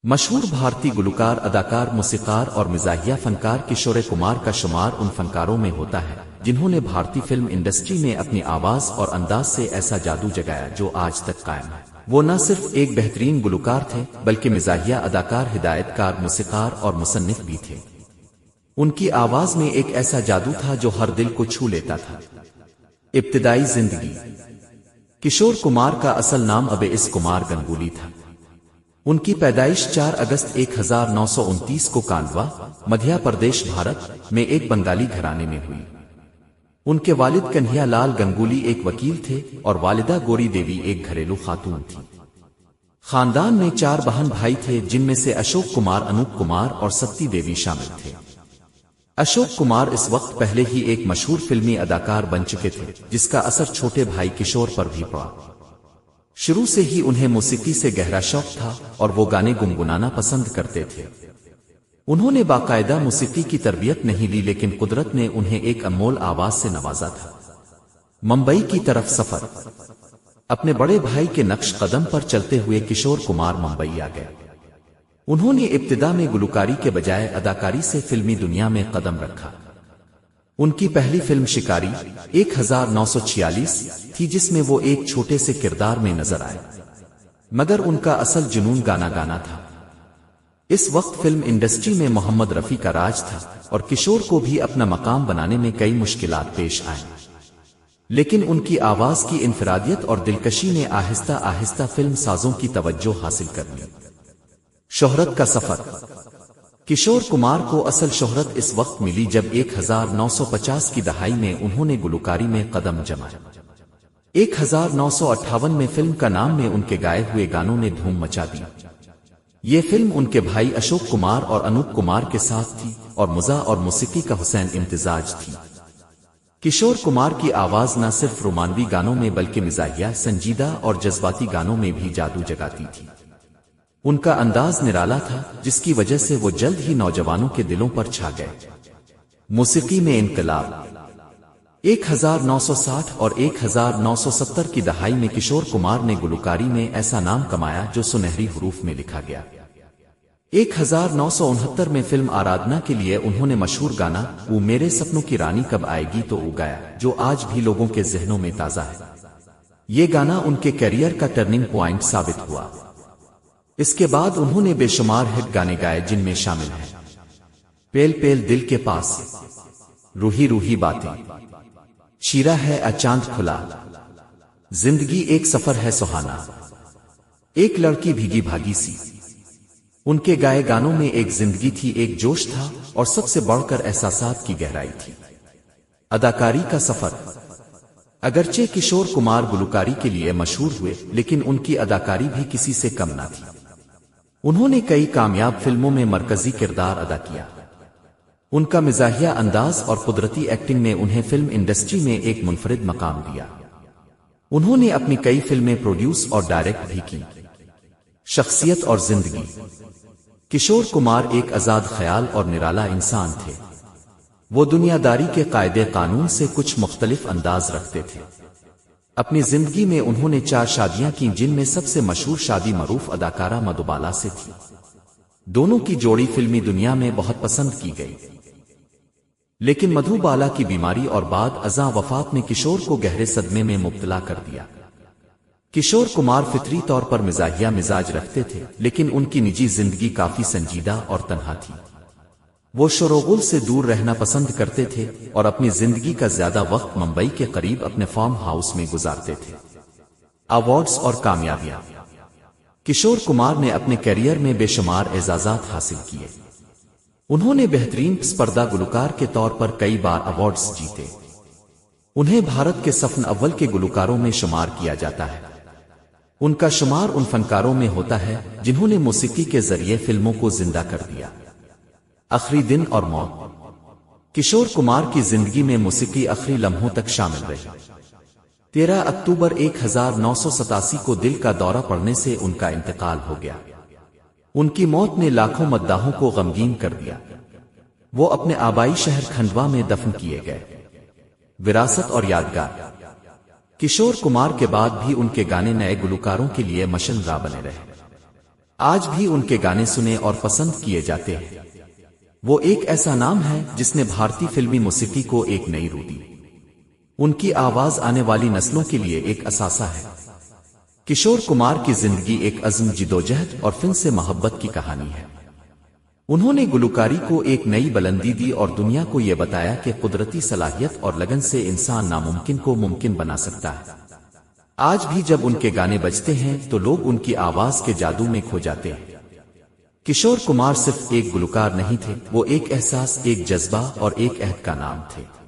مشہور بھارتی گلوکار، اداکار، موسیقار اور مزاحیہ فنکار کشور کمار کا شمار ان فنکاروں میں ہوتا ہے جنہوں نے بھارتی فلم انڈسٹری میں اپنی آواز اور انداز سے ایسا جادو جگایا جو آج تک قائم ہے۔ وہ نہ صرف ایک بہترین گلوکار تھے بلکہ مزاحیہ اداکار، ہدایت کار، موسیقار اور مصنف بھی تھے۔ ان کی آواز میں ایک ایسا جادو تھا جو ہر دل کو چھو لیتا تھا۔ ابتدائی زندگی۔ کشور کمار کا اصل نام ابیس کمار گنگولی تھا۔ ان کی پیدائش 4 اگست 1929 کو کانڈوا، مدھیہ پردیش، بھارت میں ایک بنگالی گھرانے میں ہوئی۔ ان کے والد کنہیا لال گنگولی ایک وکیل تھے اور والدہ گوری دیوی ایک گھریلو خاتون تھی۔ خاندان میں 4 بہن بھائی تھے جن میں سے اشوک کمار، انوپ کمار اور ستی دیوی شامل تھے۔ اشوک کمار اس وقت پہلے ہی ایک مشہور فلمی اداکار بن چکے تھے جس کا اثر چھوٹے بھائی کشور پر بھی پڑا۔ شروع سے ہی انہیں موسیقی سے گہرا شوق تھا اور وہ گانے گنگنانا پسند کرتے تھے۔ انہوں نے باقاعدہ موسیقی کی تربیت نہیں لی لیکن قدرت نے انہیں ایک انمول آواز سے نوازا تھا۔ ممبئی کی طرف سفر۔ اپنے بڑے بھائی کے نقش قدم پر چلتے ہوئے کشور کمار ممبئی آ گئے۔ انہوں نے ابتدا میں گلوکاری کے بجائے اداکاری سے فلمی دنیا میں قدم رکھا۔ ان کی پہلی فلم شکاری 1946 تھی جس میں وہ ایک چھوٹے سے کردار میں نظر آئے، مگر ان کا اصل جنون گانا گانا تھا۔ اس وقت فلم انڈسٹری میں محمد رفیع کا راج تھا اور کشور کو بھی اپنا مقام بنانے میں کئی مشکلات پیش آئیں، لیکن ان کی آواز کی انفرادیت اور دلکشی نے آہستہ آہستہ فلم سازوں کی توجہ حاصل کر لی۔ شہرت کا سفر۔ کشور کمار کو اصل شہرت اس وقت ملی جب 1950 کی دہائی میں انہوں نے گلوکاری میں قدم جمایا۔ 1958 میں فلم کا نام میں ان کے گائے ہوئے گانوں نے دھوم مچا دی۔ یہ فلم ان کے بھائی اشوک کمار اور انوپ کمار کے ساتھ تھی اور مزاح اور موسیقی کا حسین امتزاج تھی۔ کشور کمار کی آواز نہ صرف رومانوی گانوں میں بلکہ مزاحیہ، سنجیدہ اور جذباتی گانوں میں بھی جادو جگاتی تھی۔ ان کا انداز نرالا تھا جس کی وجہ سے وہ جلد ہی نوجوانوں کے دلوں پر چھا گئے۔ موسیقی میں انقلاب۔ 1960 اور 1970 کی دہائی میں کشور کمار نے گلوکاری میں ایسا نام کمایا جو سنہری حروف میں لکھا گیا۔ 1969 میں فلم آرادھنا کے لیے انہوں نے مشہور گانا "وہ میرے سپنوں کی رانی کب آئے گی" تو گایا جو آج بھی لوگوں کے ذہنوں میں تازہ ہے۔ یہ گانا ان کے کیریئر کا ٹرننگ پوائنٹ ثابت ہوا۔ اس کے بعد انہوں نے بے شمار ہٹ گانے گائے جن میں شامل ہیں پیل پیل دل کے پاس، روحی روحی باتیں، شیرہ ہے اچاند کھلا، زندگی ایک سفر ہے سہانا، ایک لڑکی بھیگی بھاگی سی۔ ان کے گائے گانوں میں ایک زندگی تھی، ایک جوش تھا اور سب سے بڑھ کر احساسات کی گہرائی تھی۔ اداکاری کا سفر۔ اگرچہ کشور کمار گلوکاری کے لیے مشہور ہوئے لیکن ان کی اداکاری بھی کسی سے کم نہ تھی۔ انہوں نے کئی کامیاب فلموں میں مرکزی کردار ادا کیا۔ ان کا مزاحیہ انداز اور قدرتی ایکٹنگ نے انہیں فلم انڈسٹری میں ایک منفرد مقام دیا۔ انہوں نے اپنی کئی فلمیں پروڈیوس اور ڈائریکٹ بھی کی۔ شخصیت اور زندگی۔ کشور کمار ایک آزاد خیال اور نرالا انسان تھے۔ وہ دنیا داری کے قاعدے قانون سے کچھ مختلف انداز رکھتے تھے۔ اپنی زندگی میں انہوں نے 4 شادیاں کی جن میں سب سے مشہور شادی معروف اداکارہ مدھوبالا سے تھی۔ دونوں کی جوڑی فلمی دنیا میں بہت پسند کی گئی، لیکن مدھوبالا کی بیماری اور بعد ازاں وفات نے کشور کو گہرے صدمے میں مبتلا کر دیا۔ کشور کمار فطری طور پر مزاحیہ مزاج رکھتے تھے لیکن ان کی نجی زندگی کافی سنجیدہ اور تنہا تھی۔ وہ شور و غل سے دور رہنا پسند کرتے تھے اور اپنی زندگی کا زیادہ وقت ممبئی کے قریب اپنے فارم ہاؤس میں گزارتے تھے۔ ایوارڈز اور کامیابیاں۔ کشور کمار نے اپنے کیریئر میں بے شمار اعزازات حاصل کیے۔ انہوں نے بہترین پردہ گلوکار کے طور پر کئی بار ایوارڈز جیتے۔ انہیں بھارت کے صف اول کے گلوکاروں میں شمار کیا جاتا ہے۔ ان کا شمار ان فنکاروں میں ہوتا ہے جنہوں نے موسیقی کے ذریعے فلموں کو زندہ کر دیا۔ آخری دن اور موت۔ کشور کمار کی زندگی میں موسیقی آخری لمحوں تک شامل رہی۔ 13 اکتوبر 1987 کو دل کا دورہ پڑنے سے ان کا انتقال ہو گیا۔ ان کی موت نے لاکھوں مداحوں کو غمگین کر دیا۔ وہ اپنے آبائی شہر کھنڈوا میں دفن کیے گئے۔ وراثت اور یادگار۔ کشور کمار کے بعد بھی ان کے گانے نئے گلوکاروں کے لیے مشن راہ بنے رہے۔ آج بھی ان کے گانے سنے اور پسند کیے جاتے ہیں۔ وہ ایک ایسا نام ہے جس نے بھارتی فلمی موسیقی کو ایک نئی روح دی۔ ان کی آواز آنے والی نسلوں کے لیے ایک اثاثہ ہے۔ کشور کمار کی زندگی ایک عزم، جدوجہد اور فن سے محبت کی کہانی ہے۔ انہوں نے گلوکاری کو ایک نئی بلندی دی اور دنیا کو یہ بتایا کہ قدرتی صلاحیت اور لگن سے انسان ناممکن کو ممکن بنا سکتا ہے۔ آج بھی جب ان کے گانے بجتے ہیں تو لوگ ان کی آواز کے جادو میں کھو جاتے ہیں۔ کشور کمار صرف ایک گلوکار نہیں تھے، وہ ایک احساس، ایک جذبہ اور ایک عہد کا نام تھے۔